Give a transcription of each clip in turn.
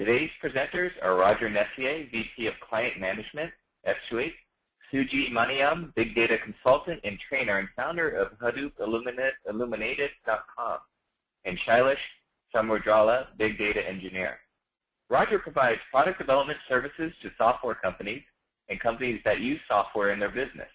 Today's presenters are Roger Nessier, VP of Client Management, S2A, Suji Maniam, Big Data Consultant and Trainer and founder of Hadoop Illuminated.com, and Shailesh Samudrala, Big Data Engineer. Roger provides product development services to software companies and companies that use software in their business.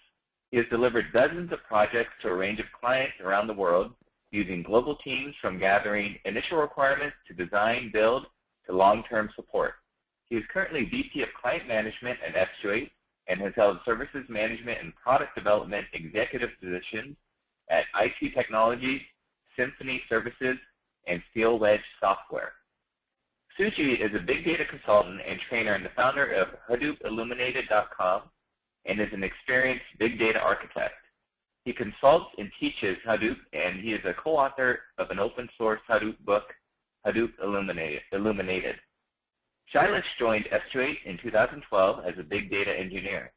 He has delivered dozens of projects to a range of clients around the world, using global teams from gathering initial requirements to design, build, to long-term support. He is currently VP of Client Management at S2A and has held services management and product development executive positions at IT Technologies, Symphony Services, and Steel Wedge Software. Suji is a big data consultant and trainer and the founder of Hadoop Illuminated.com and is an experienced big data architect. He consults and teaches Hadoop, and he is a co-author of an open-source Hadoop book, Hadoop Illuminated. Shailesh joined S2A in 2012 as a big data engineer.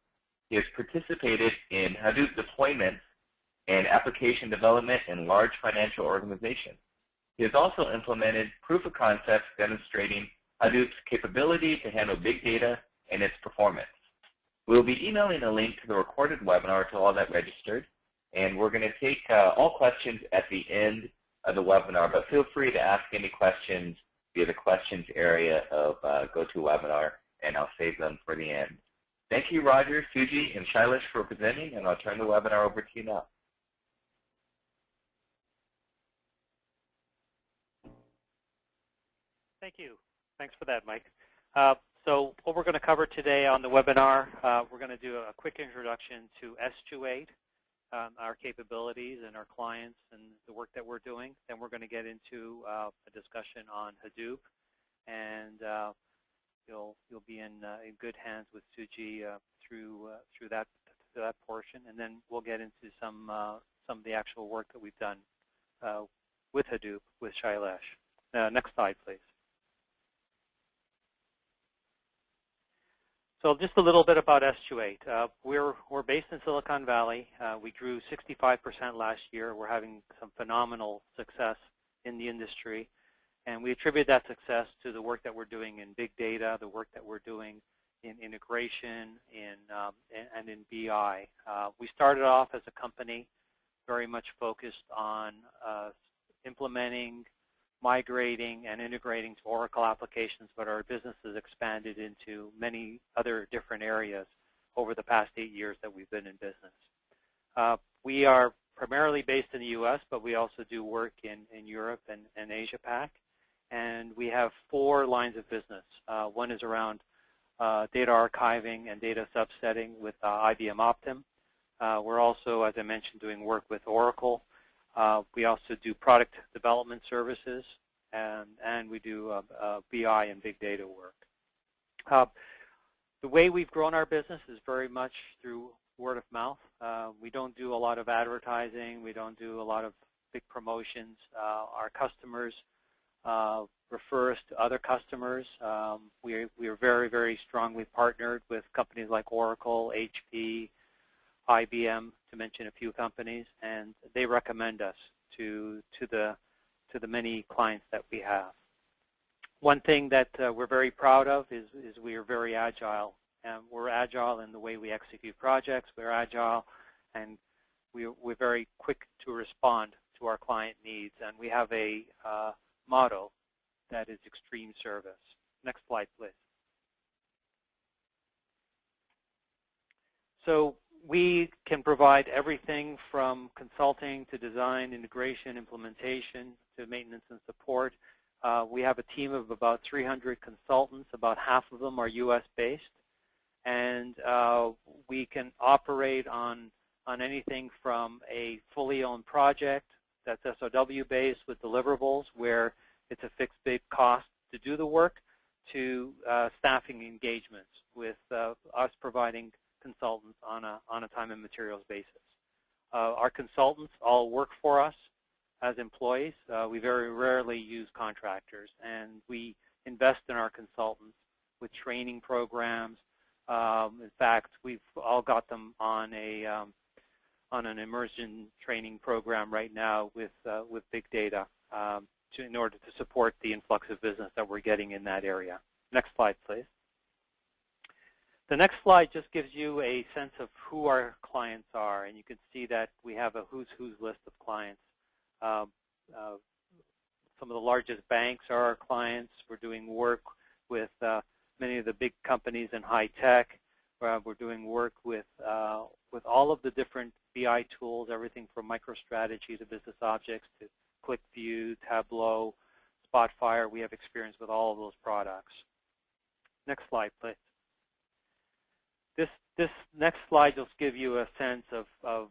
He has participated in Hadoop deployments and application development in large financial organizations. He has also implemented proof of concepts demonstrating Hadoop's capability to handle big data and its performance. We'll be emailing a link to the recorded webinar to all that registered, and we're going to take all questions at the end of the webinar, but feel free to ask any questions via the questions area of GoToWebinar, and I'll save them for the end. Thank you, Roger, Suji, and Shailesh for presenting, and I'll turn the webinar over to you now. Thank you. Thanks for that, Mike. So what we're going to cover today on the webinar, we're going to do a quick introduction to S2A, our capabilities and our clients and the work that we're doing. Then we're going to get into a discussion on Hadoop, and you'll be in good hands with Suji through that portion. And then we'll get into some of the actual work that we've done with Hadoop with Shailesh. Next slide, please. So just a little bit about S2A. We're based in Silicon Valley. We grew 65% last year. We're having some phenomenal success in the industry. And we attribute that success to the work that we're doing in big data, the work that we're doing in integration, and in BI. We started off as a company very much focused on implementing, migrating, and integrating to Oracle applications, but our business has expanded into many other different areas over the past 8 years that we've been in business. We are primarily based in the U.S., but we also do work in Europe and Asia-Pac. And we have 4 lines of business. One is around data archiving and data subsetting with IBM Optum. We're also, as I mentioned, doing work with Oracle. We also do product development services, and we do BI and big data work. The way we've grown our business is very much through word of mouth. We don't do a lot of advertising. We don't do a lot of big promotions. Our customers refer us to other customers. We are very, very strongly partnered with companies like Oracle, HP, IBM, to mention a few companies, and they recommend us to the many clients that we have. One thing that we're very proud of is we are very agile. We're agile in the way we execute projects. We're agile, and we're very quick to respond to our client needs. And we have a motto that is extreme service. Next slide, please. So we can provide everything from consulting to design, integration, implementation, to maintenance and support. We have a team of about 300 consultants. About half of them are U.S.-based. And we can operate on anything from a fully owned project that's SOW-based with deliverables, where it's a fixed bid cost to do the work, to staffing engagements with us providing consultants on a time and materials basis. Our consultants all work for us as employees. We very rarely use contractors, and we invest in our consultants with training programs. In fact, we've all got them on an immersion training program right now with big data in order to support the influx of business that we're getting in that area. Next slide, please. The next slide just gives you a sense of who our clients are, and you can see that we have a who's list of clients. Some of the largest banks are our clients. We're doing work with many of the big companies in high tech. We're doing work with all of the different BI tools, everything from MicroStrategy to Business Objects to ClickView, Tableau, Spotfire. We have experience with all of those products. Next slide, please. This next slide will give you a sense of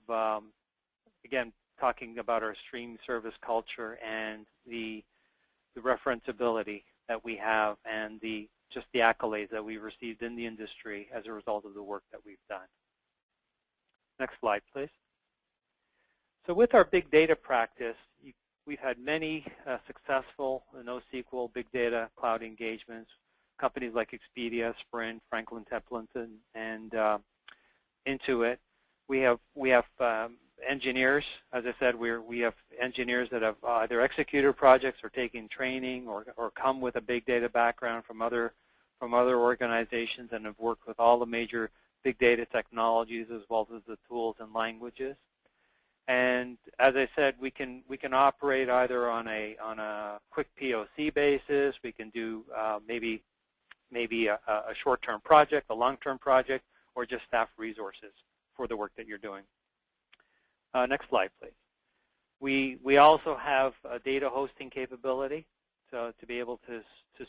again, talking about our stream service culture and the referenceability that we have and just the accolades that we've received in the industry as a result of the work that we've done. Next slide, please. So with our big data practice, we've had many successful NoSQL big data cloud engagements. Companies like Expedia, Sprint, Franklin Templeton, and Intuit. We have engineers. As I said, we have engineers that have either executed projects or taken training or come with a big data background from other organizations and have worked with all the major big data technologies as well as the tools and languages. And as I said, we can operate either on a quick POC basis. We can do maybe a short-term project, a long-term project, or just staff resources for the work that you're doing. Next slide, please. We also have a data hosting capability, so to be able to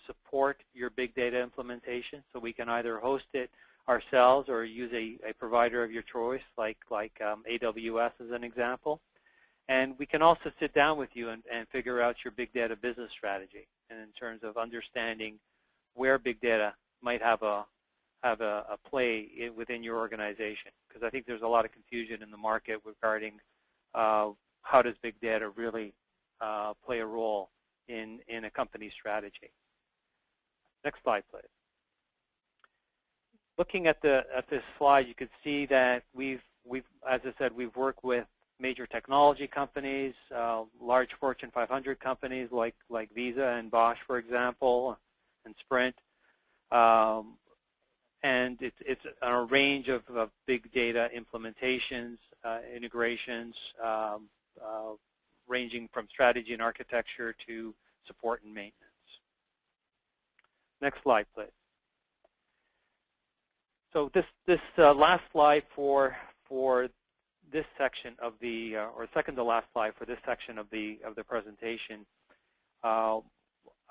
support your big data implementation. So we can either host it ourselves or use a provider of your choice, like AWS as an example. And we can also sit down with you and figure out your big data business strategy, and in terms of understanding where big data might have a play within your organization, because I think there's a lot of confusion in the market regarding how does big data really play a role in a company's strategy. Next slide, please. Looking at this slide, you can see that we've as I said, we've worked with major technology companies, large Fortune 500 companies like Visa and Bosch, for example, and Sprint. And it's a range of big data implementations, integrations, ranging from strategy and architecture to support and maintenance. Next slide, please. So this last slide for this section of the, or second to last slide for this section of the presentation, I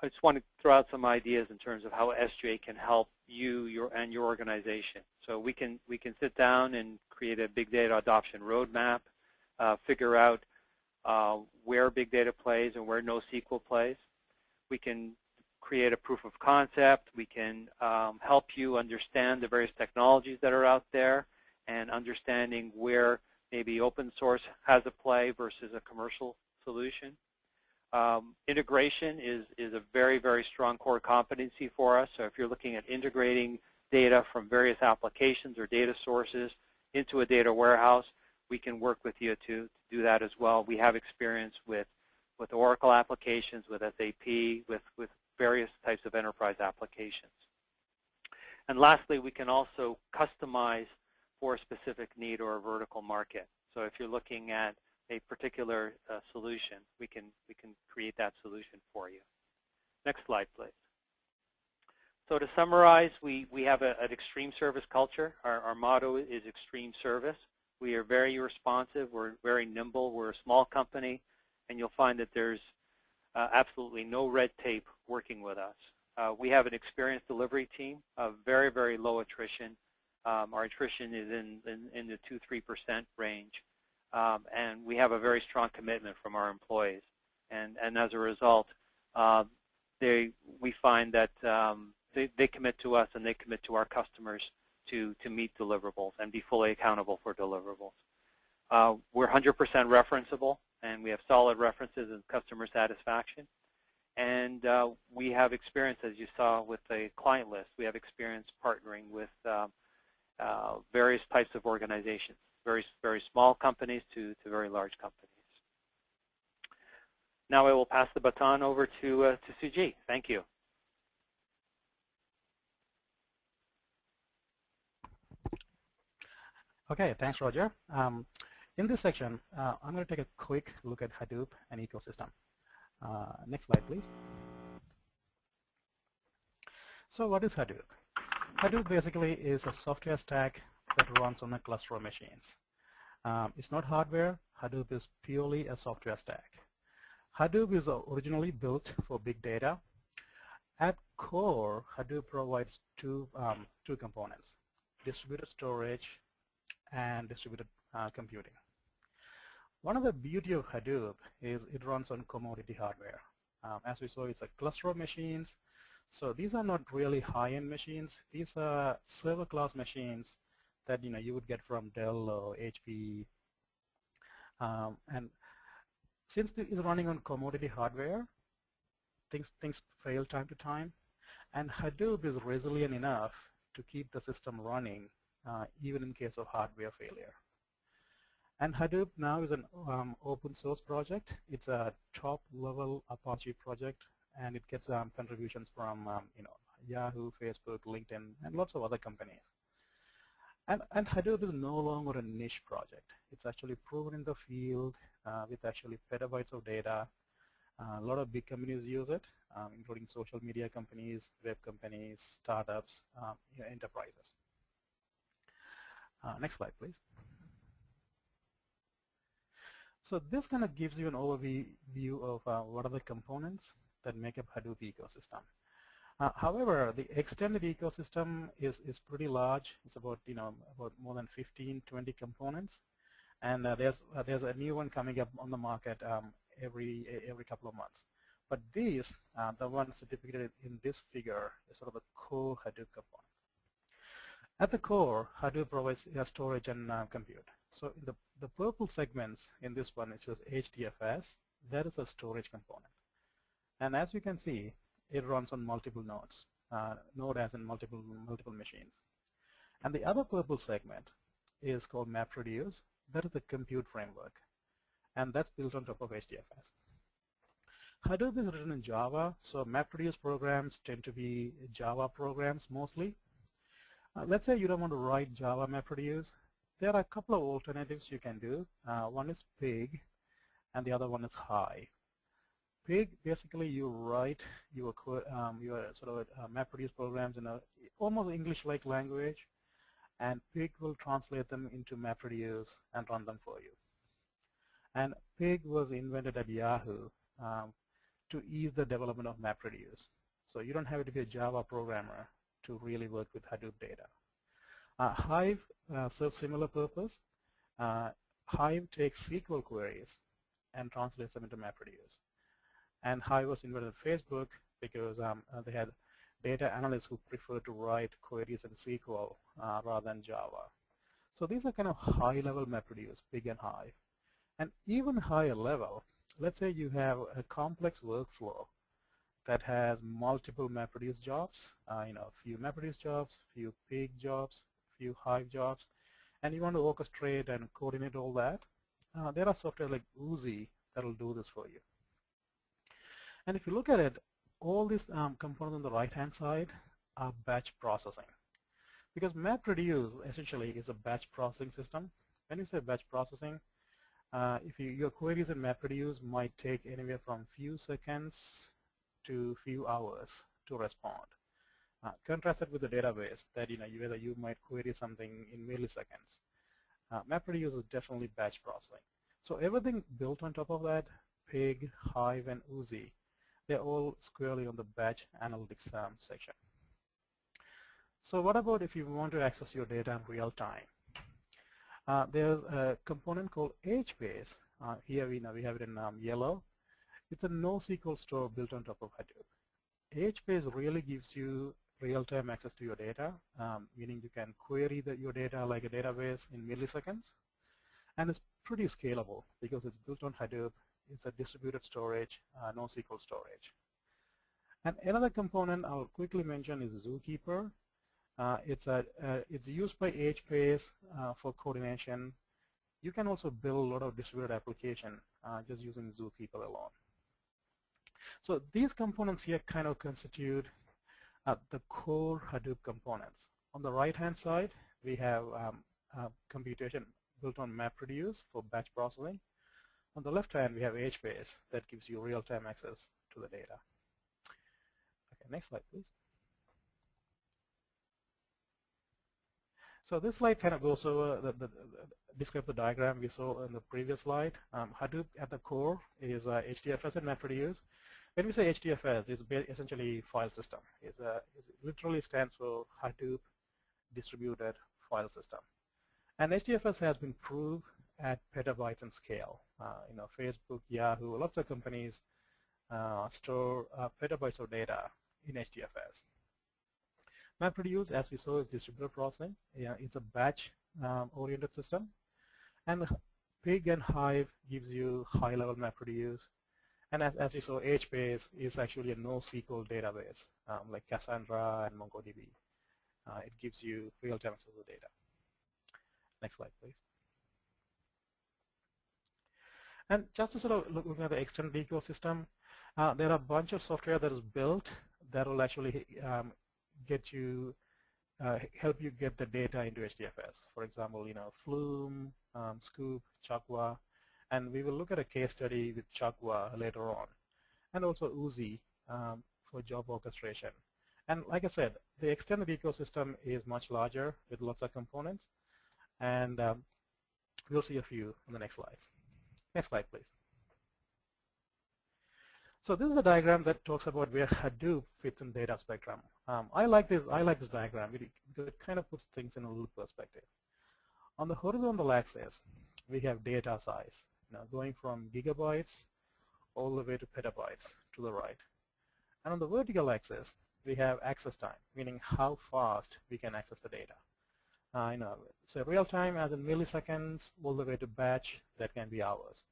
just want to throw out some ideas in terms of how SGA can help you and your organization. So we can sit down and create a big data adoption roadmap, figure out where big data plays and where NoSQL plays. We can create a proof of concept. We can help you understand the various technologies that are out there and understanding where maybe open source has a play versus a commercial solution. Integration is a very, very strong core competency for us. So if you're looking at integrating data from various applications or data sources into a data warehouse, we can work with you to do that as well. We have experience with Oracle applications, with SAP, with various types of enterprise applications. And lastly, we can also customize for a specific need or a vertical market. So if you're looking at a particular solution, we can create that solution for you. Next slide, please. So to summarize, we have an extreme service culture. Our motto is extreme service. We are very responsive. We're very nimble. We're a small company, and you'll find that there's absolutely no red tape working with us. We have an experienced delivery team, very, very low attrition. Our attrition is in the 2-3% range. And we have a very strong commitment from our employees. And as a result, we find that they commit to us and they commit to our customers to meet deliverables and be fully accountable for deliverables. We're 100% referenceable, and we have solid references in customer satisfaction. And we have experience, as you saw with the client list, we have experience partnering with various types of organizations, very, very small companies to very large companies. Now I will pass the baton over to Suji. Thank you. Okay, thanks, Roger. In this section, I'm going to take a quick look at Hadoop and ecosystem. Next slide, please. So what is Hadoop? Hadoop basically is a software stack that runs on a cluster of machines. It's not hardware. Hadoop is purely a software stack. Hadoop is originally built for big data. At core, Hadoop provides two components, distributed storage and distributed computing. One of the beauty of Hadoop is it runs on commodity hardware. As we saw, it's a cluster of machines. So these are not really high-end machines. These are server class machines that you would get from Dell or HP. And since it is running on commodity hardware, things fail time to time. And Hadoop is resilient enough to keep the system running even in case of hardware failure. And Hadoop now is an open source project. It's a top-level Apache project, and it gets contributions from Yahoo, Facebook, LinkedIn, and lots of other companies. And Hadoop is no longer a niche project. It's actually proven in the field with actually petabytes of data. A lot of big companies use it, including social media companies, web companies, startups, enterprises. Next slide, please. So this kind of gives you an overview of what are the components that make up Hadoop ecosystem. However, the extended ecosystem is pretty large. It's about about more than 15, 20 components, and there's a new one coming up on the market every couple of months. But these, the ones depicted in this figure, is sort of the core Hadoop component. At the core, Hadoop provides storage and compute. So in the purple segments in this one, which is HDFS, that is a storage component. And as you can see, it runs on multiple nodes, node as in multiple machines. And the other purple segment is called MapReduce. That is a compute framework, and that's built on top of HDFS. Hadoop is written in Java, so MapReduce programs tend to be Java programs mostly. Let's say you don't want to write Java MapReduce. There are a couple of alternatives you can do. One is Pig, and the other one is Hive. Pig, basically you write your sort of MapReduce programs in a almost English-like language, and Pig will translate them into MapReduce and run them for you. And Pig was invented at Yahoo to ease the development of MapReduce. So you don't have to be a Java programmer to really work with Hadoop data. Hive serves similar purpose. Hive takes SQL queries and translates them into MapReduce. And Hive was invented at Facebook because they had data analysts who prefer to write queries in SQL rather than Java. So these are kind of high-level MapReduce, Pig and Hive. And even higher level, let's say you have a complex workflow that has multiple MapReduce jobs, a few MapReduce jobs, few Pig jobs, few Hive jobs, and you want to orchestrate and coordinate all that. There are software like Oozie that will do this for you. And if you look at it, all these components on the right-hand side are batch processing. Because MapReduce essentially is a batch processing system. When you say batch processing, if your queries in MapReduce might take anywhere from few seconds to few hours to respond. Contrast it with the database that whether you might query something in milliseconds. MapReduce is definitely batch processing. So everything built on top of that, Pig, Hive, and Oozie, they're all squarely on the batch analytics section. So what about if you want to access your data in real time? There's a component called Hbase. Here we have it in yellow. It's a NoSQL store built on top of Hadoop. Hbase really gives you real-time access to your data, meaning you can query your data like a database in milliseconds. And it's pretty scalable because it's built on Hadoop. It's a distributed storage, NoSQL storage. And another component I'll quickly mention is Zookeeper. It's used by Hbase for coordination. You can also build a lot of distributed application just using Zookeeper alone. So these components here kind of constitute the core Hadoop components. On the right-hand side, we have computation built on MapReduce for batch processing. On the left hand, we have Hbase that gives you real-time access to the data. Okay, next slide, please. So this slide kind of goes over describe the diagram we saw in the previous slide. Hadoop at the core is HDFS and MapReduce. When we say HDFS, it's essentially file system. It literally stands for Hadoop Distributed File System. And HDFS has been proved at petabytes in scale. Facebook, Yahoo, lots of companies store petabytes of data in HDFS. MapReduce, as we saw, is distributed processing. It's a batch-oriented system. And Pig and Hive gives you high-level MapReduce. And as you saw, Hbase is actually a NoSQL database, like Cassandra and MongoDB. It gives you real-time access to the data. Next slide, please. And just to sort of looking at the extended ecosystem, there are a bunch of software that is built that will actually help you get the data into HDFS. For example, Flume, Scoop, Chakwa, and we will look at a case study with Chakwa later on, and also Uzi for job orchestration. And like I said, the extended ecosystem is much larger with lots of components, and we'll see a few in the next slides. Next slide, please. So this is a diagram that talks about where Hadoop fits in data spectrum. I like this diagram because it kind of puts things in a little perspective. On the horizontal axis, we have data size, going from gigabytes all the way to petabytes to the right. And on the vertical axis, we have access time, meaning how fast we can access the data. So real time as in milliseconds all the way to batch, that can be hours.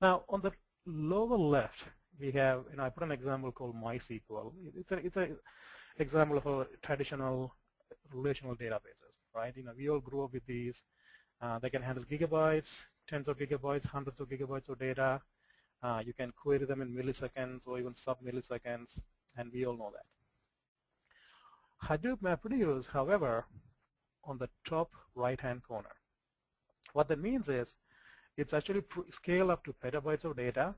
Now on the lower left, we have, I put an example called MySQL. It's an example of a traditional relational databases, right? We all grew up with these. They can handle gigabytes, tens of gigabytes, hundreds of gigabytes of data. You can query them in milliseconds or even sub-milliseconds, and we all know that. Hadoop MapReduce, however, on the top right-hand corner. What that means is it's actually scale up to petabytes of data,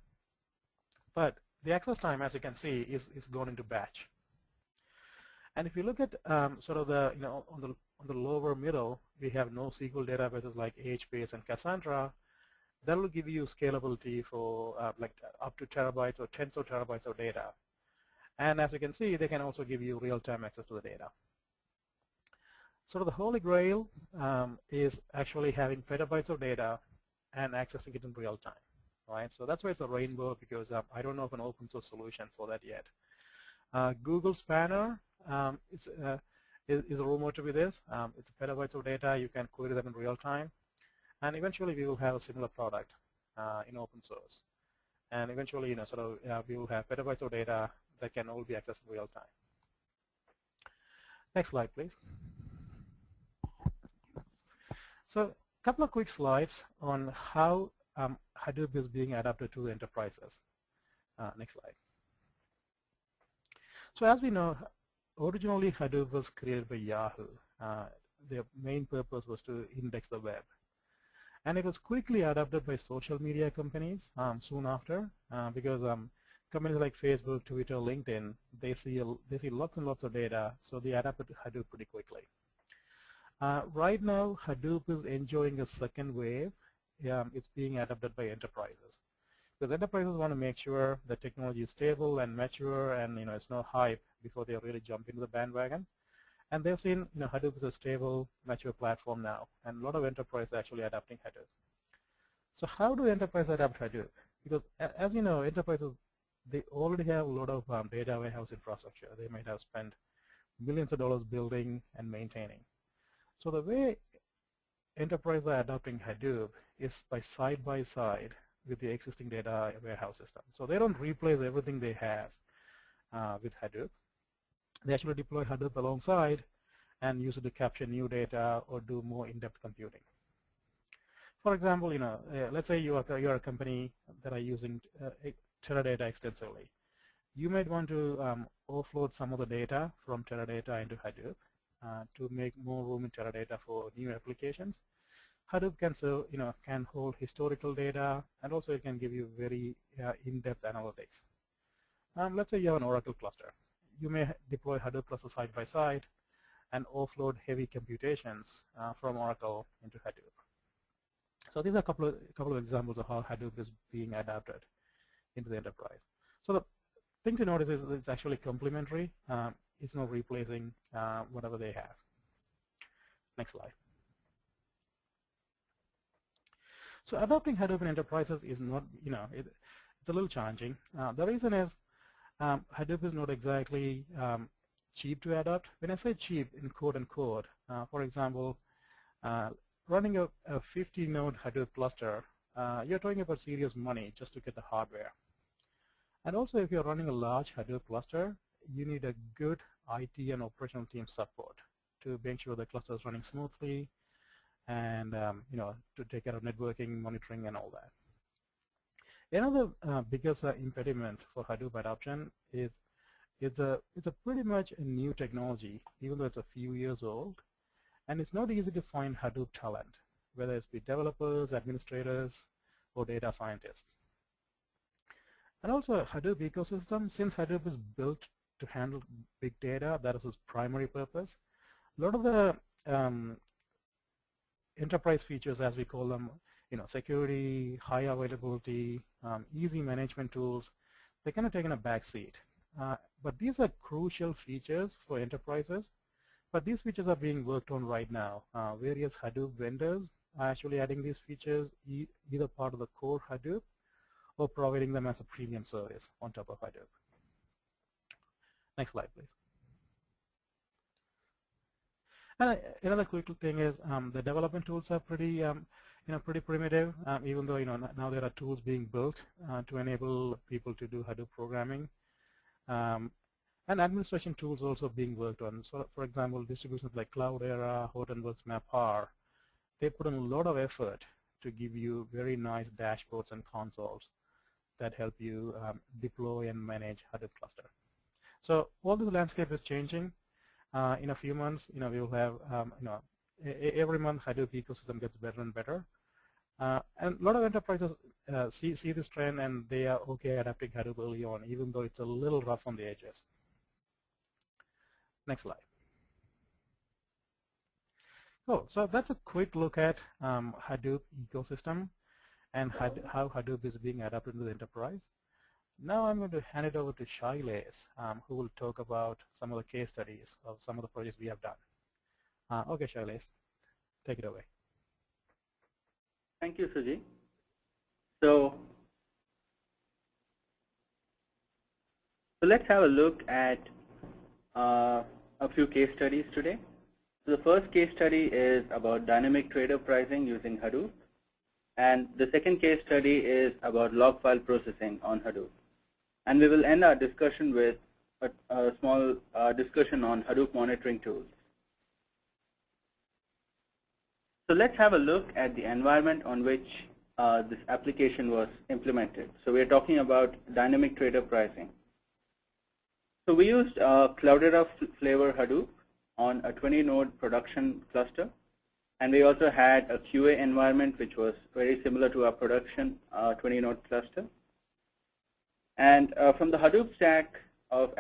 but the access time, as you can see, is gone into batch. And if you look at sort of the, on the lower middle, we have NoSQL databases like Hbase and Cassandra. That will give you scalability for like up to terabytes or tens of terabytes of data. And as you can see, they can also give you real-time access to the data. So the holy grail is actually having petabytes of data and accessing it in real time, right? So that's why it's a rainbow, because I don't know of an open source solution for that yet. Google Spanner is rumored to be this. It's petabytes of data. You can query them in real time. And eventually we will have a similar product in open source. And eventually, we will have petabytes of data that can all be accessed in real time. Next slide, please. So a couple of quick slides on how Hadoop is being adapted to enterprises. Next slide. So as we know, originally Hadoop was created by Yahoo. Their main purpose was to index the web. And it was quickly adopted by social media companies soon after, because companies like Facebook, Twitter, LinkedIn, they see lots and lots of data, so they adapted to Hadoop pretty quickly. Right now, Hadoop is enjoying a second wave. It's being adopted by enterprises, because enterprises want to make sure the technology is stable and mature, and it's no hype before they really jump into the bandwagon. And they've seen Hadoop is a stable, mature platform now, and a lot of enterprises are actually adopting Hadoop. So how do enterprises adapt Hadoop? Because as you know, enterprises, they already have a lot of data warehouse infrastructure. They might have spent millions of dollars building and maintaining. So the way enterprises are adopting Hadoop is by side with the existing data warehouse system. So they don't replace everything they have with Hadoop. They actually deploy Hadoop alongside and use it to capture new data or do more in-depth computing. For example, let's say you're a company that are using Teradata extensively. You might want to offload some of the data from Teradata into Hadoop, to make more room in Teradata for new applications. Hadoop can serve, can hold historical data, and also it can give you very in-depth analytics. Let's say you have an Oracle cluster. You may deploy Hadoop clusters side by side and offload heavy computations from Oracle into Hadoop. So these are a couple of examples of how Hadoop is being adapted into the enterprise. So the thing to notice is it's actually complementary. It's not replacing whatever they have. Next slide. So adopting Hadoop in enterprises is not, it's a little challenging. The reason is Hadoop is not exactly cheap to adopt. When I say cheap, in quote unquote, for example, running a 50-node Hadoop cluster, you're talking about serious money just to get the hardware. And also, if you're running a large Hadoop cluster, you need a good IT and operational team support to make sure the cluster is running smoothly, and to take care of networking, monitoring, and all that. Another biggest impediment for Hadoop adoption is it's a pretty much a new technology, even though it's a few years old, and it's not easy to find Hadoop talent, whether it's be developers, administrators, or data scientists. And also Hadoop ecosystem, since Hadoop is built to handle big data, that is its primary purpose, a lot of the enterprise features, as we call them, security, high availability, easy management tools, they're kind of taking a back seat. But these are crucial features for enterprises, but these features are being worked on right now. Various Hadoop vendors are actually adding these features, either part of the core Hadoop or providing them as a premium service on top of Hadoop. Next slide, please. And another quick thing is the development tools are pretty, pretty primitive. Even though now there are tools being built to enable people to do Hadoop programming, and administration tools also being worked on. So, for example, distributions like Cloudera, Hortonworks, MapR, they put in a lot of effort to give you very nice dashboards and consoles that help you deploy and manage Hadoop cluster. So all this landscape is changing. In a few months, we will have, every month Hadoop ecosystem gets better and better. And a lot of enterprises see this trend, and they are okay adapting Hadoop early on, even though it's a little rough on the edges. Next slide. Cool. So that's a quick look at Hadoop ecosystem and how Hadoop is being adapted into the enterprise. Now I'm going to hand it over to Hbase, who will talk about some of the case studies of some of the projects we have done. Okay, Hbase, take it away. Thank you, Suji. So let's have a look at a few case studies today. So the first case study is about dynamic trader pricing using Hadoop, and the second case study is about log file processing on Hadoop. And we will end our discussion with a small discussion on Hadoop monitoring tools. So let's have a look at the environment on which this application was implemented. So we're talking about dynamic trader pricing. So we used Cloudera flavor Hadoop on a 20-node production cluster. And we also had a QA environment which was very similar to our production 20-node cluster. And from the Hadoop stack of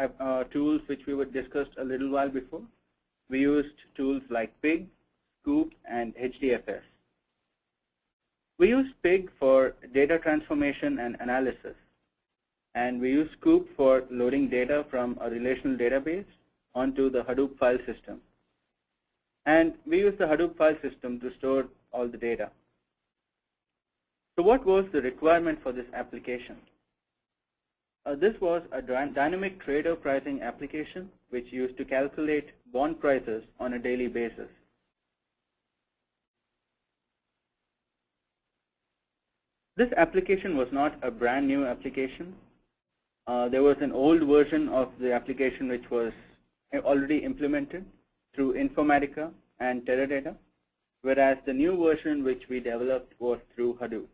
tools which we discussed a little while before, we used tools like Pig, Scoop, and HDFS. We used Pig for data transformation and analysis, and we used Scoop for loading data from a relational database onto the Hadoop file system. And we used the Hadoop file system to store all the data. So what was the requirement for this application? This was a dynamic trader pricing application which used to calculate bond prices on a daily basis. This application was not a brand new application. There was an old version of the application which was already implemented through Informatica and Teradata, whereas the new version which we developed was through Hadoop.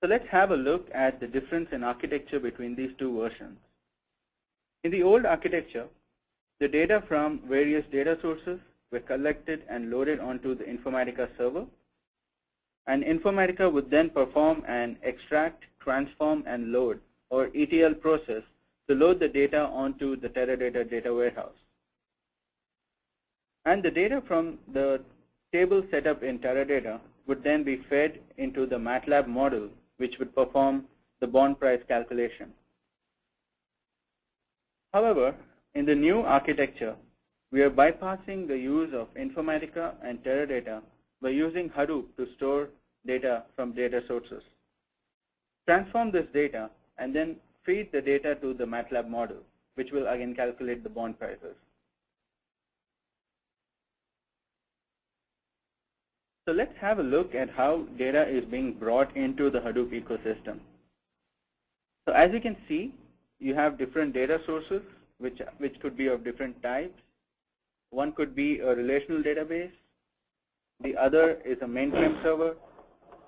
So let's have a look at the difference in architecture between these two versions. In the old architecture, The data from various data sources were collected and loaded onto the Informatica server. And Informatica would then perform an extract, transform, and load, or ETL process, to load the data onto the Teradata data warehouse. And the data from the table set up in Teradata would then be fed into the MATLAB model, which would perform the bond price calculation. However, in the new architecture, we are bypassing the use of Informatica and Teradata by using Hadoop to store data from data sources. Transform this data and then feed the data to the MATLAB model, which will again calculate the bond prices. So let's have a look at how data is being brought into the Hadoop ecosystem. So as you can see, you have different data sources which could be of different types. One could be a relational database, the other is a mainframe server,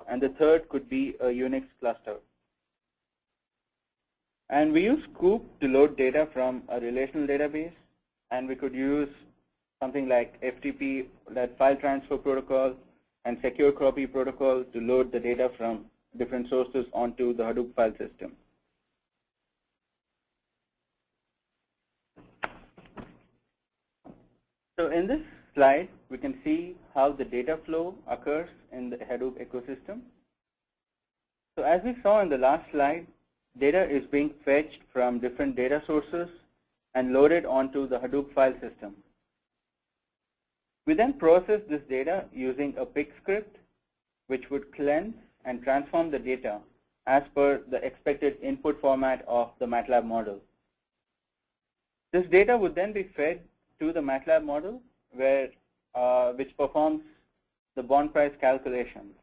and the third could be a Unix cluster. And we use Scoop to load data from a relational database, and we could use something like FTP, that file transfer protocol, and secure copy protocol to load the data from different sources onto the Hadoop file system. So in this slide, we can see how the data flow occurs in the Hadoop ecosystem. So as we saw in the last slide, data is being fetched from different data sources and loaded onto the Hadoop file system. We then process this data using a pick script, which would cleanse and transform the data as per the expected input format of the MATLAB model. This data would then be fed to the MATLAB model, which performs the bond price calculations.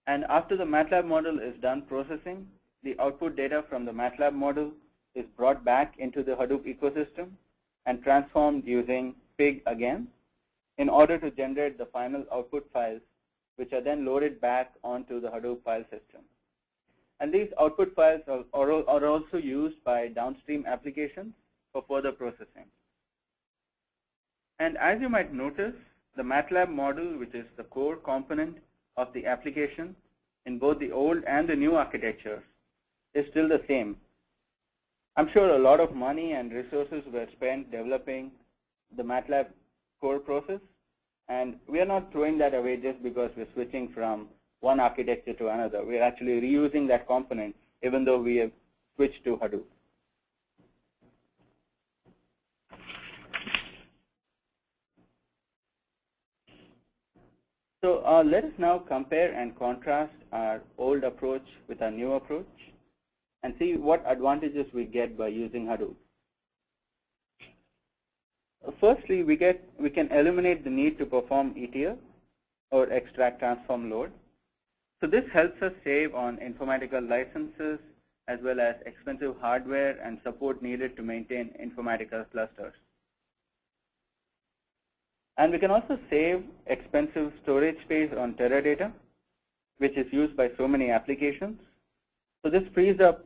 And after the MATLAB model is done processing, the output data from the MATLAB model is brought back into the Hadoop ecosystem and transformed using pig again in order to generate the final output files, which are then loaded back onto the Hadoop file system. And these output files are also used by downstream applications for further processing. And as you might notice, the MATLAB model, which is the core component of the application in both the old and the new architectures, is still the same. I'm sure a lot of money and resources were spent developing the MATLAB core process, and we are not throwing that away just because we're switching from one architecture to another. We're actually reusing that component even though we have switched to Hadoop. So let us now compare and contrast our old approach with our new approach and see what advantages we get by using Hadoop. Firstly, we can eliminate the need to perform ETL or extract, transform, load. So this helps us save on Informatica licenses as well as expensive hardware and support needed to maintain Informatica clusters. And we can also save expensive storage space on Teradata, which is used by so many applications. So this frees up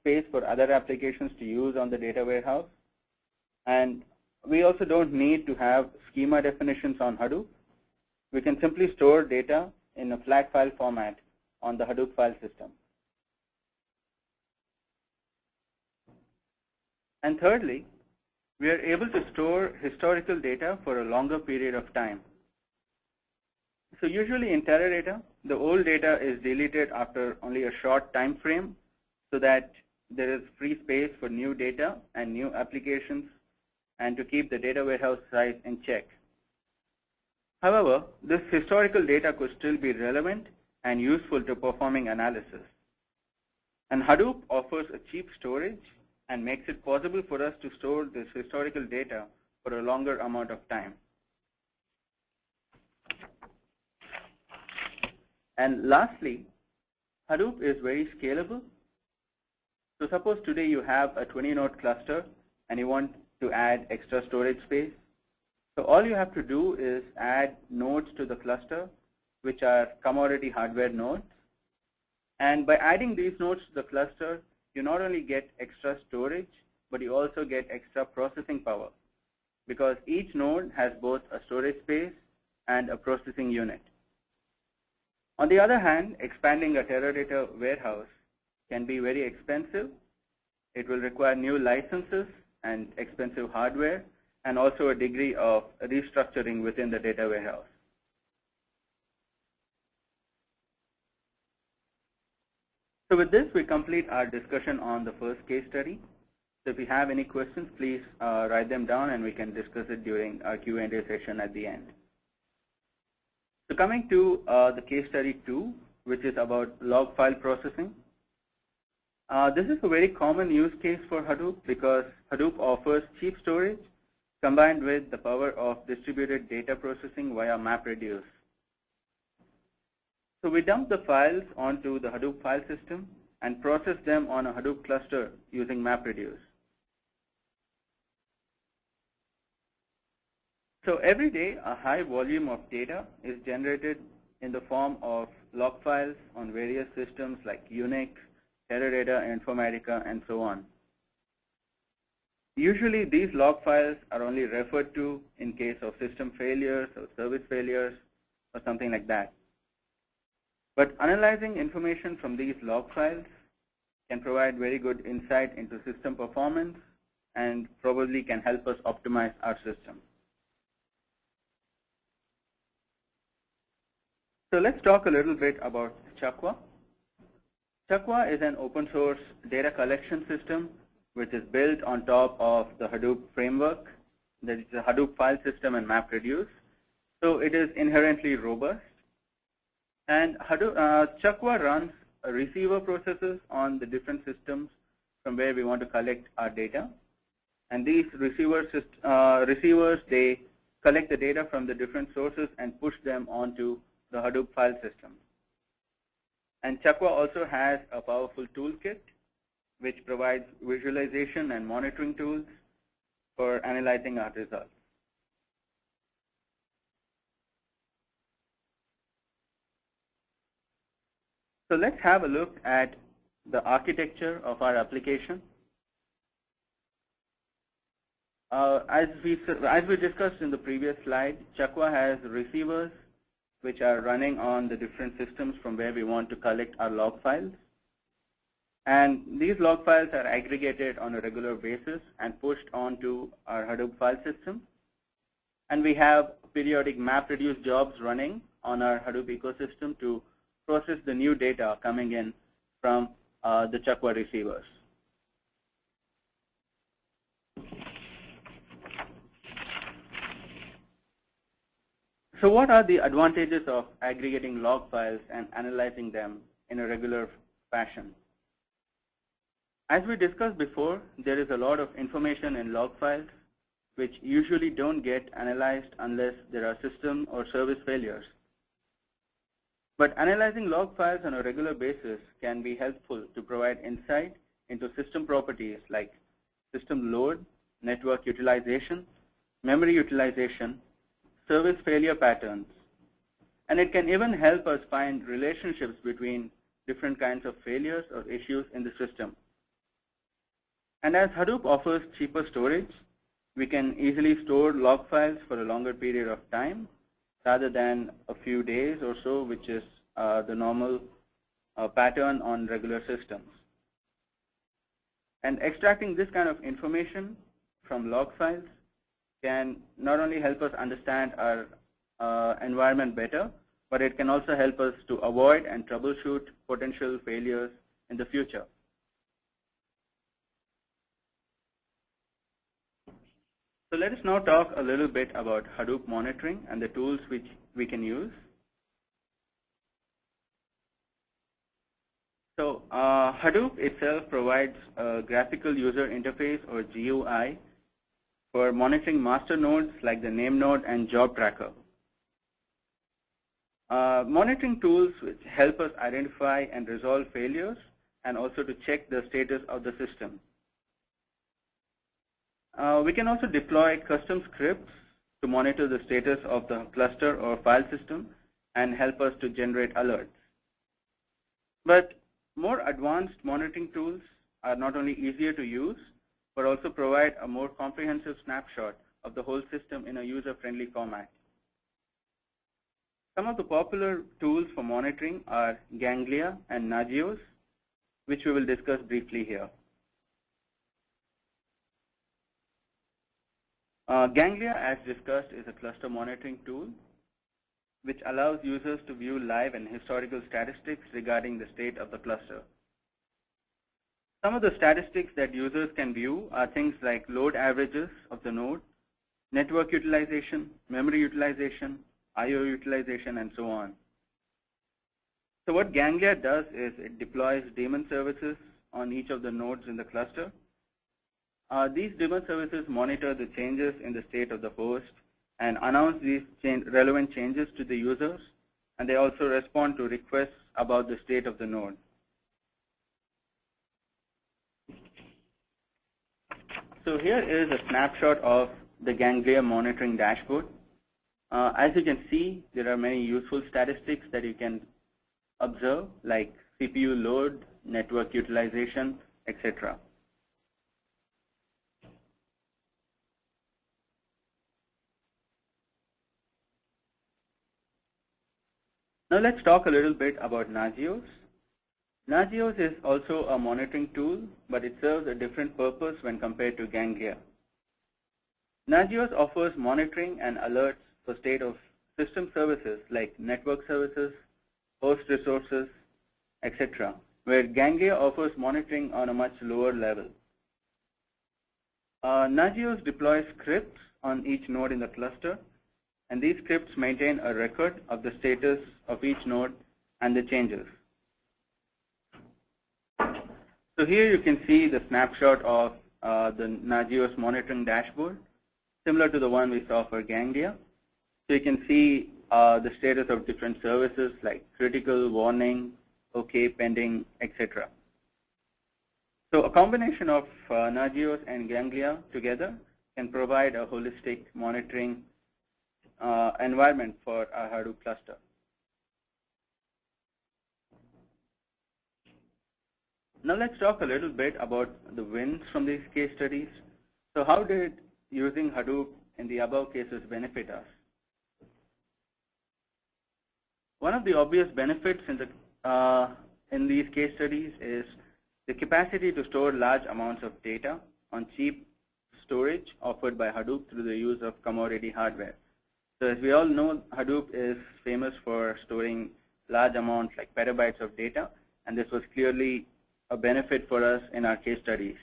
space for other applications to use on the data warehouse. And we also don't need to have schema definitions on Hadoop. We can simply store data in a flat file format on the Hadoop file system. And thirdly, we are able to store historical data for a longer period of time. So usually in Teradata, the old data is deleted after only a short time frame so that there is free space for new data and new applications and to keep the data warehouse size in check. However, this historical data could still be relevant and useful to performing analysis. And Hadoop offers a cheap storage and makes it possible for us to store this historical data for a longer amount of time. And lastly, Hadoop is very scalable. So suppose today you have a 20-node cluster and you want to add extra storage space. So all you have to do is add nodes to the cluster, which are commodity hardware nodes. And by adding these nodes to the cluster, you not only get extra storage, but you also get extra processing power because each node has both a storage space and a processing unit. On the other hand, expanding a Teradata warehouse can be very expensive. It will require new licenses and expensive hardware, and also a degree of restructuring within the data warehouse. So with this, we complete our discussion on the first case study. So if you have any questions, please write them down and we can discuss it during our Q&A session at the end. So coming to the case study 2, which is about log file processing. This is a very common use case for Hadoop because Hadoop offers cheap storage combined with the power of distributed data processing via MapReduce. So we dump the files onto the Hadoop file system and process them on a Hadoop cluster using MapReduce. So every day, a high volume of data is generated in the form of log files on various systems like Unix, Teradata, Informatica, and so on. Usually, these log files are only referred to in case of system failures or service failures or something like that. But analyzing information from these log files can provide very good insight into system performance and probably can help us optimize our system. So let's talk a little bit about Chakwa. Chakwa is an open source data collection system which is built on top of the Hadoop framework. That is the Hadoop file system and MapReduce. So it is inherently robust. And Chakwa runs receiver processes on the different systems from where we want to collect our data. And these receivers, they collect the data from the different sources and push them onto the Hadoop file system. And Chakwa also has a powerful toolkit which provides visualization and monitoring tools for analyzing our results. So let's have a look at the architecture of our application. As we discussed in the previous slide, Chakwa has receivers which are running on the different systems from where we want to collect our log files. And these log files are aggregated on a regular basis and pushed onto our Hadoop file system. And we have periodic MapReduce jobs running on our Hadoop ecosystem to process the new data coming in from the Chakwa receivers. So what are the advantages of aggregating log files and analyzing them in a regular fashion? As we discussed before, there is a lot of information in log files which usually don't get analyzed unless there are system or service failures. But analyzing log files on a regular basis can be helpful to provide insight into system properties like system load, network utilization, memory utilization, service failure patterns. And it can even help us find relationships between different kinds of failures or issues in the system. And as Hadoop offers cheaper storage, we can easily store log files for a longer period of time rather than a few days or so, which is the normal pattern on regular systems. And extracting this kind of information from log files can not only help us understand our environment better, but it can also help us to avoid and troubleshoot potential failures in the future. So let us now talk a little bit about Hadoop monitoring and the tools which we can use. So Hadoop itself provides a graphical user interface or GUI for monitoring master nodes like the name node and job tracker. Monitoring tools which help us identify and resolve failures and also to check the status of the system. We can also deploy custom scripts to monitor the status of the cluster or file system and help us to generate alerts. But more advanced monitoring tools are not only easier to use, but also provide a more comprehensive snapshot of the whole system in a user-friendly format. Some of the popular tools for monitoring are Ganglia and Nodules, which we will discuss briefly here. Ganglia, as discussed, is a cluster monitoring tool which allows users to view live and historical statistics regarding the state of the cluster. Some of the statistics that users can view are things like load averages of the node, network utilization, memory utilization, I/O utilization, and so on. So what Ganglia does is it deploys daemon services on each of the nodes in the cluster. These daemon services monitor the changes in the state of the host and announce these relevant changes to the users, and they also respond to requests about the state of the node. So here is a snapshot of the Ganglia monitoring dashboard. As you can see, there are many useful statistics that you can observe, like CPU load, network utilization, etc. Now let's talk a little bit about Nodules. Nodules is also a monitoring tool, but it serves a different purpose when compared to Ganglia. Nodules offers monitoring and alerts for state of system services like network services, host resources, etc., where Ganglia offers monitoring on a much lower level. Nodules deploys scripts on each node in the cluster, and these scripts maintain a record of the status of each node and the changes. So here you can see the snapshot of the Nodules monitoring dashboard, similar to the one we saw for Ganglia. So you can see the status of different services like critical, warning, OK, pending, etc. So a combination of Nodules and Ganglia together can provide a holistic monitoring environment for our Hadoop cluster. Now let's talk a little bit about the wins from these case studies. So how did using Hadoop in the above cases benefit us? One of the obvious benefits in these case studies is the capacity to store large amounts of data on cheap storage offered by Hadoop through the use of commodity hardware. So as we all know, Hadoop is famous for storing large amounts like petabytes of data, and this was clearly a benefit for us in our case studies.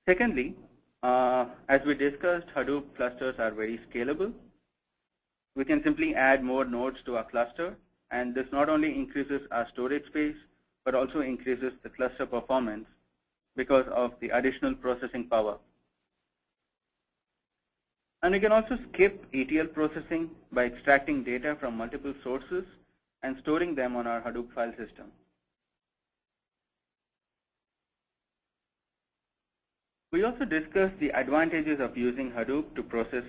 Secondly, as we discussed, Hadoop clusters are very scalable. We can simply add more nodes to our cluster, and this not only increases our storage space, but also increases the cluster performance because of the additional processing power. And we can also skip ETL processing by extracting data from multiple sources and storing them on our Hadoop file system. We also discussed the advantages of using Hadoop to process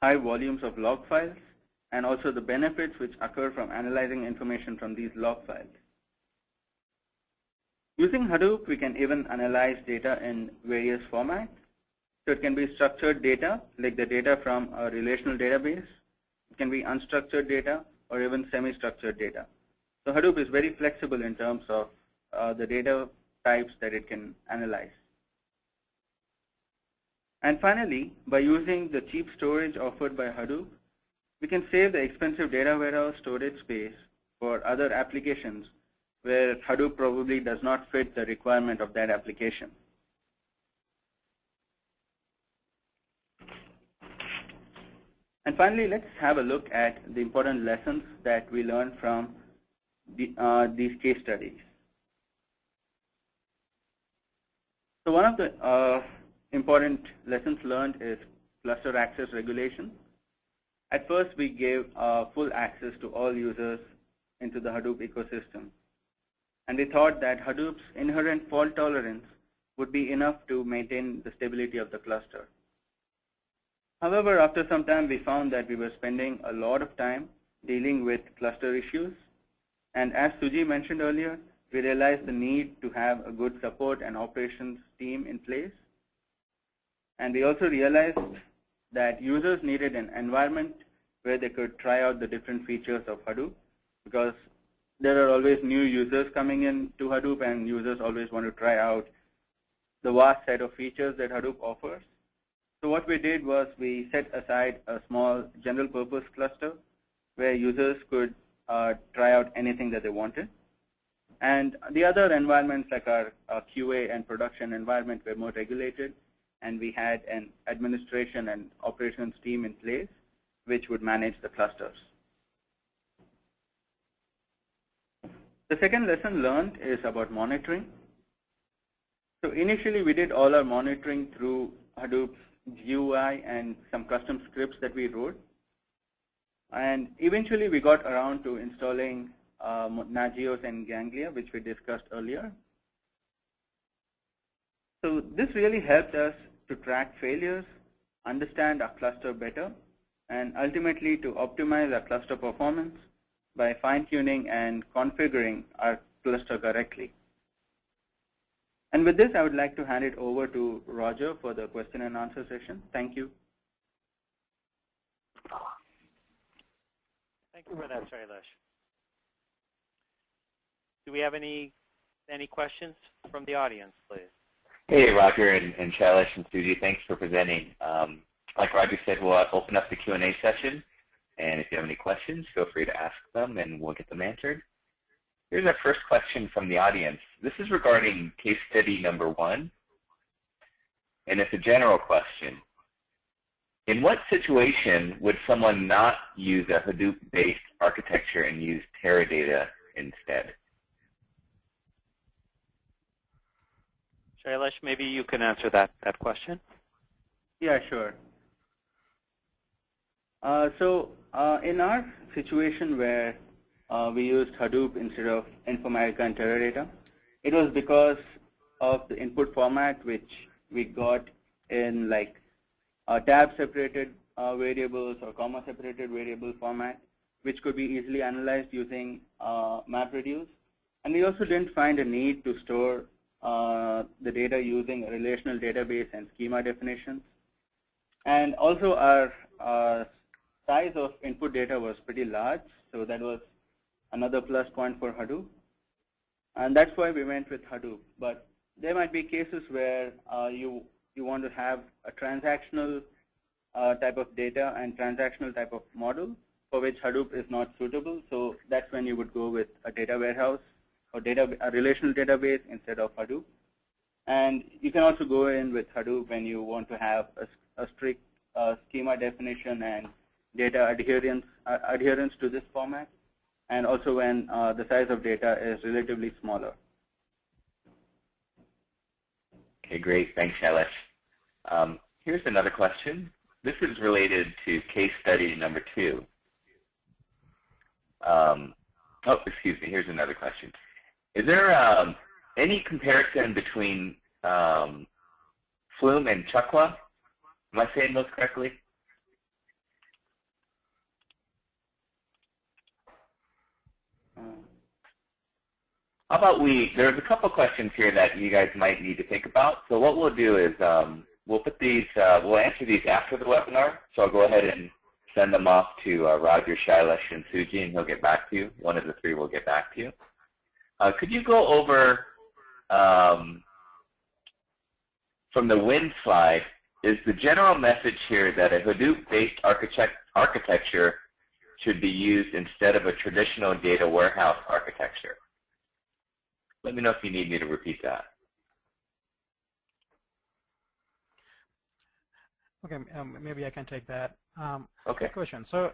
high volumes of log files, and also the benefits which occur from analyzing information from these log files. Using Hadoop, we can even analyze data in various formats. So it can be structured data, like the data from a relational database. It can be unstructured data or even semi-structured data. So Hadoop is very flexible in terms of the data types that it can analyze. And finally, by using the cheap storage offered by Hadoop, we can save the expensive data warehouse storage space for other applications where Hadoop probably does not fit the requirement of that application. And finally, let's have a look at the important lessons that we learned from these case studies. So one of the important lessons learned is cluster access regulation. At first, we gave full access to all users into the Hadoop ecosystem. And we thought that Hadoop's inherent fault tolerance would be enough to maintain the stability of the cluster. However, after some time, we found that we were spending a lot of time dealing with cluster issues. And as Suji mentioned earlier, we realized the need to have a good support and operations team in place. And we also realized that users needed an environment where they could try out the different features of Hadoop, because there are always new users coming in to Hadoop, and users always want to try out the vast set of features that Hadoop offers. So what we did was we set aside a small general purpose cluster where users could try out anything that they wanted. And the other environments like our QA and production environment were more regulated, and we had an administration and operations team in place which would manage the clusters. The second lesson learned is about monitoring. So initially we did all our monitoring through Hadoop's GUI and some custom scripts that we wrote. And eventually we got around to installing Nagios and Ganglia, which we discussed earlier. So this really helped us to track failures, understand our cluster better, and ultimately to optimize our cluster performance by fine-tuning and configuring our cluster correctly. And with this, I would like to hand it over to Roger for the question and answer session. Thank you. Thank you for that, Shailesh. Do we have any questions from the audience, please? Hey, Roger and Shailesh and Suji, thanks for presenting. Like Roger said, we'll open up the Q&A session, and if you have any questions, feel free to ask them, and we'll get them answered. Here's our first question from the audience. This is regarding case study number 1, and it's a general question. In what situation would someone not use a Hadoop-based architecture and use Teradata instead? Shailesh, maybe you can answer that question. Yeah, sure. In our situation where we used Hadoop instead of Informatica and Teradata, it was because of the input format which we got in like tab-separated variables or comma-separated variable format, which could be easily analyzed using MapReduce. And we also didn't find a need to store the data using a relational database and schema definitions. And also our size of input data was pretty large, so that was another plus point for Hadoop. And that's why we went with Hadoop. But there might be cases where you want to have a transactional type of data and transactional type of model for which Hadoop is not suitable. So that's when you would go with a data warehouse or a relational database instead of Hadoop. And you can also go in with Hadoop when you want to have a strict schema definition and data adherence to this format, and also when the size of data is relatively smaller. Okay, great. Thanks, Shailesh. Here's another question. This is related to case study number 2. Here's another question. Is there any comparison between Flume and Chukwa? Am I saying those correctly? How about there's a couple questions here that you guys might need to think about. So what we'll do is we'll put these, we'll answer these after the webinar. So I'll go ahead and send them off to Roger, Shailesh, and Suji, and he'll get back to you. One of the 3 will get back to you. Could you go over, from the win slide, is the general message here that a Hadoop-based architecture should be used instead of a traditional data warehouse architecture? Let me know if you need me to repeat that. Okay, maybe I can take that. Okay. Good question. So,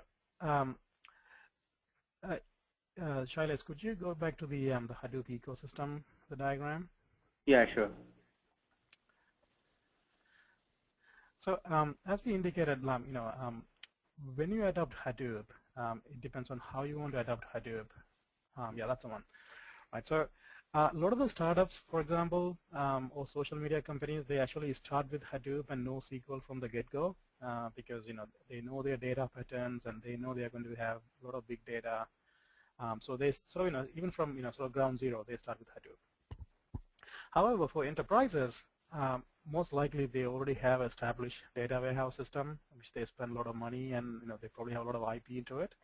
Shailesh, could you go back to the Hadoop ecosystem, the diagram? Yeah, sure. So, as we indicated, when you adopt Hadoop, it depends on how you want to adopt Hadoop. Yeah, that's the one. Right. So, a lot of the startups, for example, or social media companies, they actually start with Hadoop and NoSQL from the get-go because they know their data patterns and they know they're going to have a lot of big data. So they even from sort of ground zero, they start with Hadoop. However, for enterprises, most likely they already have established data warehouse system, which they spend a lot of money, and they probably have a lot of IP into it.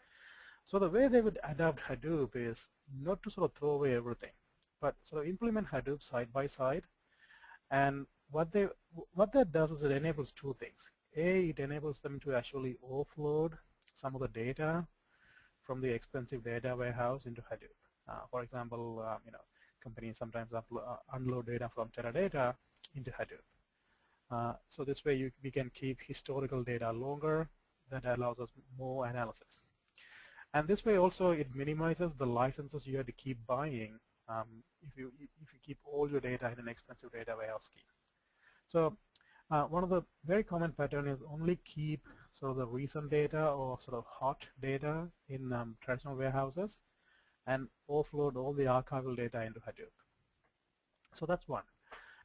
So the way they would adopt Hadoop is not to sort of throw away everything, but sort of implement Hadoop side by side. And what that does is it enables two things. A, it enables them to actually offload some of the data from the expensive data warehouse into Hadoop. For example, companies sometimes unload data from Teradata into Hadoop. So this way we can keep historical data longer. That allows us more analysis. And this way also it minimizes the licenses you have to keep buying if you keep all your data in an expensive data warehouse scheme. So one of the very common pattern is only keep sort of the recent data or sort of hot data in traditional warehouses and offload all the archival data into Hadoop. So that's one.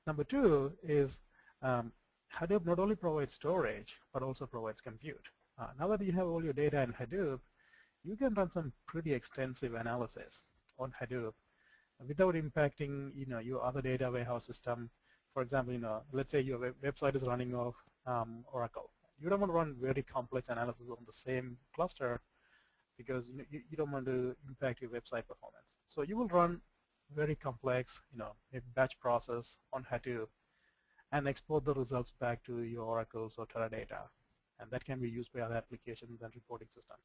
Number two is Hadoop not only provides storage but also provides compute. Now that you have all your data in Hadoop, you can run some pretty extensive analysis on Hadoop without impacting your other data warehouse system. For example, let's say your website is running off Oracle. You don't want to run very complex analysis on the same cluster because you don't want to impact your website performance. So you will run very complex, a batch process on Hadoop and export the results back to your Oracles or Teradata, and that can be used by other applications and reporting systems.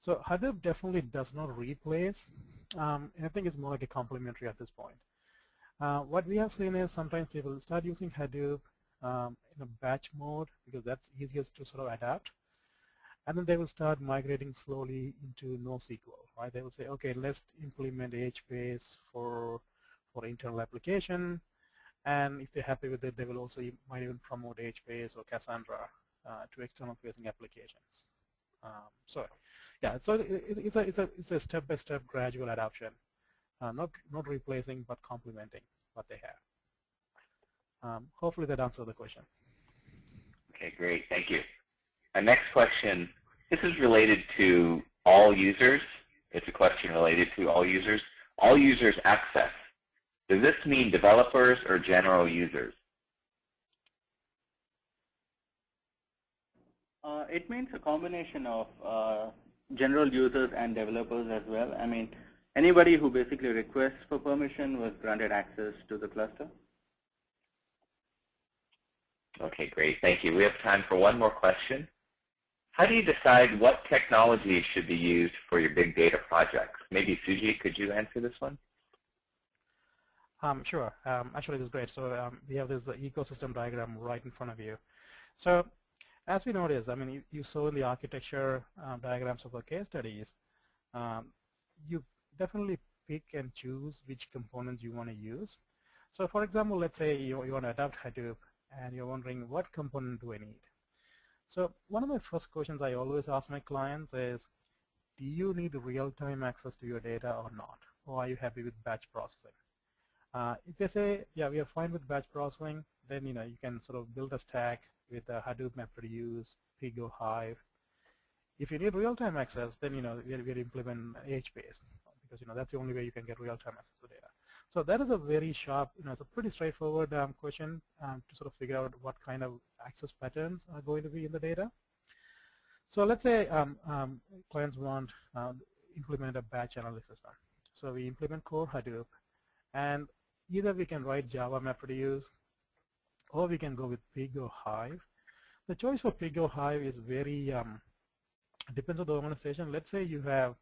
So Hadoop definitely does not replace. I think it's more like a complementary at this point. What we have seen is sometimes people start using Hadoop in a batch mode because that's easiest to sort of adapt. And then they will start migrating slowly into NoSQL, right? They will say, okay, let's implement Hbase for internal application. And if they're happy with it, they will also might even promote Hbase or Cassandra to external facing applications. So yeah, so it's a step-by-step gradual adoption, not replacing but complementing what they have. Hopefully that answers the question. Okay, great, thank you. Our next question, this is related to all users. It's a question related to all users. All users access. Does this mean developers or general users? It means a combination of general users and developers as well. I mean, anybody who basically requests for permission was granted access to the cluster. Okay, great. Thank you. We have time for one more question. How do you decide what technology should be used for your big data projects? Maybe Suji, could you answer this one? Sure. Actually, this is great. So we have this ecosystem diagram right in front of you. So as we noticed, I mean, you saw in the architecture diagrams of the case studies, you definitely pick and choose which components you want to use. So for example, let's say you want to adopt Hadoop and you're wondering what component do I need? So one of my first questions I always ask my clients is, do you need real-time access to your data or not? Or are you happy with batch processing? If they say, yeah, we are fine with batch processing, then you can sort of build a stack with Hadoop MapReduce, Pig or Hive. If you need real-time access, then we'll implement Hbase because that's the only way you can get real-time access to data. So that is a very sharp, it's a pretty straightforward question to sort of figure out what kind of access patterns are going to be in the data. So let's say clients want implement a batch analysis system. So we implement core Hadoop, and either we can write Java MapReduce, or we can go with Pig or Hive. The choice for Pig or Hive is very depends on the organization. Let's say you are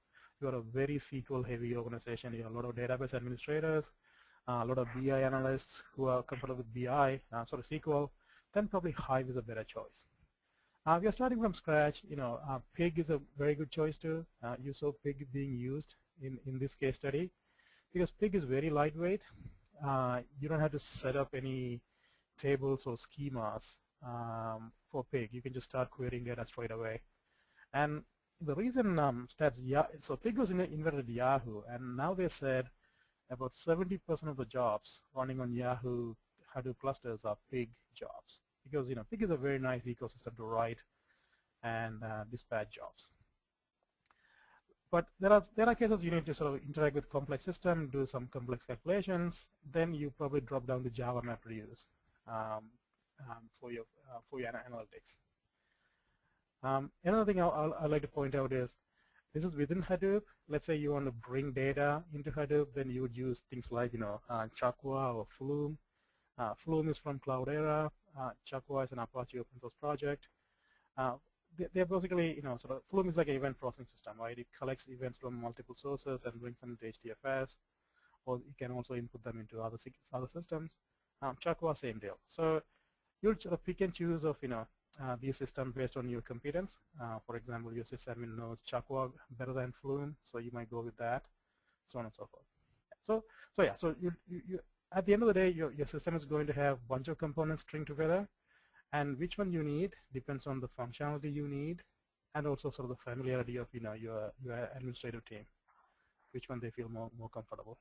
a very SQL-heavy organization. You have a lot of database administrators, a lot of BI analysts who are comfortable with BI, sort of SQL. Then probably Hive is a better choice. We are starting from scratch. Pig is a very good choice too. You saw Pig being used in this case study because Pig is very lightweight. You don't have to set up any tables or schemas for Pig. You can just start querying data straight away. And the reason so Pig was invented at Yahoo, and now they said about 70% of the jobs running on Yahoo Hadoop clusters are Pig jobs because Pig is a very nice ecosystem to write and dispatch jobs. But there are cases you need to sort of interact with complex system, do some complex calculations. Then you probably drop down to Java MapReduce. for your analytics. Another thing I'd like to point out is this is within Hadoop. Let's say you want to bring data into Hadoop, then you would use things like Chakwa or Flume. Flume is from Cloudera. Chakwa is an Apache open source project. They're basically, sort of, Flume is like an event processing system, right? It collects events from multiple sources and brings them into HDFS, or you can also input them into other systems. Chakwa, same deal. So you'll sort of pick and choose of, these systems based on your competence. For example, your sysadmin knows Chakwa better than Flume, so you might go with that, so on and so forth. So yeah, so you at the end of the day, your system is going to have a bunch of components string together, and which one you need depends on the functionality you need, and also sort of the familiarity of your administrative team, which one they feel more comfortable.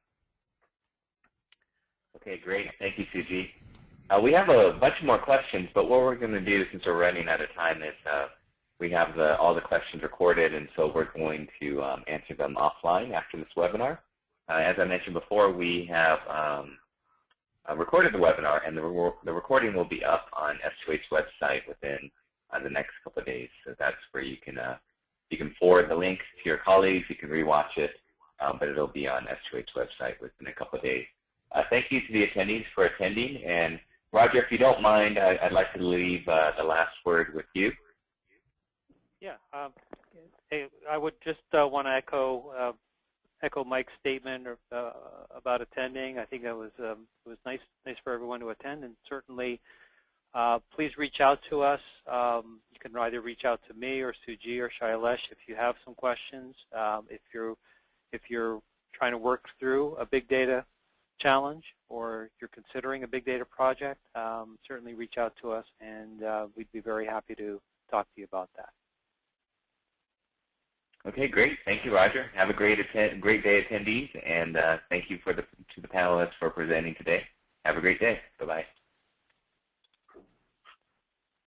Okay, great. Thank you, Suji. We have a bunch more questions, but what we're going to do, since we're running out of time, is we have all the questions recorded, and so we're going to answer them offline after this webinar. As I mentioned before, we have recorded the webinar, and the recording will be up on S2H website within the next couple of days. So that's where you can forward the link to your colleagues. You can rewatch it, but it'll be on S2H website within a couple of days. Thank you to the attendees for attending, and Roger, if you don't mind, I'd like to leave the last word with you. Yeah, I would just want to echo Mike's statement about attending. I think that was it was nice for everyone to attend, and certainly please reach out to us. You can either reach out to me or Suji or Shailesh if you have some questions. If you're trying to work through a big data challenge or you're considering a big data project, certainly reach out to us, and we'd be very happy to talk to you about that. Okay, great. Thank you, Roger. Have a great day, attendees, and thank you to the panelists for presenting today. Have a great day. Bye-bye.